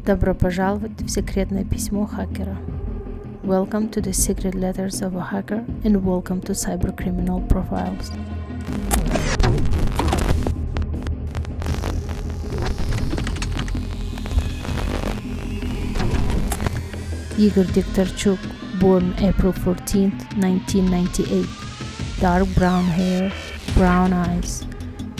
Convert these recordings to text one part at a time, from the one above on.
Добро пожаловать в секретное письмо хакера. Welcome to the secret letters of a hacker and welcome to cybercriminal profiles. Igor Dekhtyarchuk, born April 14, 1998. Dark brown hair, brown eyes.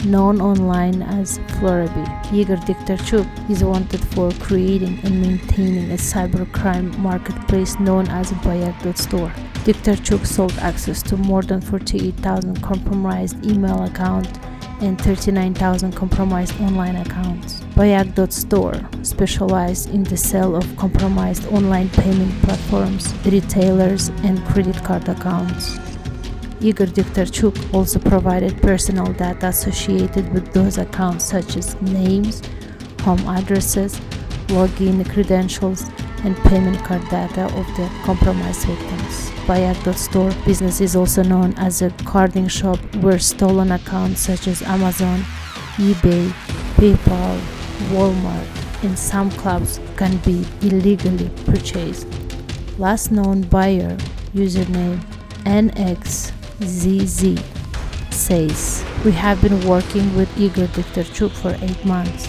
Known online as Floraby, Igor Dekhtyarchuk is wanted for creating and maintaining a cybercrime marketplace known as Bayag.store. Dekhtyarchuk sold access to more than 48,000 compromised email accounts and 39,000 compromised online accounts. Bayag.store specialized in the sale of compromised online payment platforms, retailers, and credit card accounts. Igor Dekhtyarchuk also provided personal data associated with those accounts such as names, home addresses, login credentials, and payment card data of the compromised victims. Bayag.store business is also known as a carding shop where stolen accounts such as Amazon, eBay, PayPal, Walmart, and some clubs can be illegally purchased. Last known buyer, username NXZZ, says, "We have been working with Igor Dekhtyarchuk for 8 months.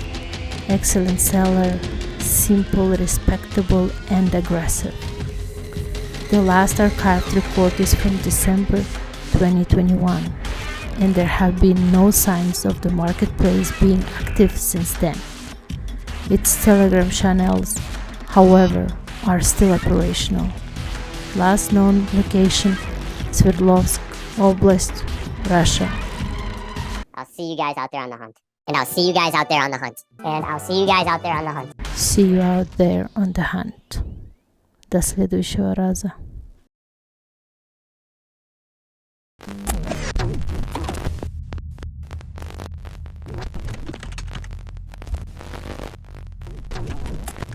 Excellent seller, simple, respectable, and aggressive." The last archived report is from December 2021, and there have been no signs of the marketplace being active since then. Its Telegram channels, however, are still operational. Last known location, Sverdlovsk Oblast, Russia. I'll see you guys out there on the hunt. And I'll see you guys out there on the hunt. And I'll see you guys out there on the hunt. See you out there on the hunt. До следующего раза.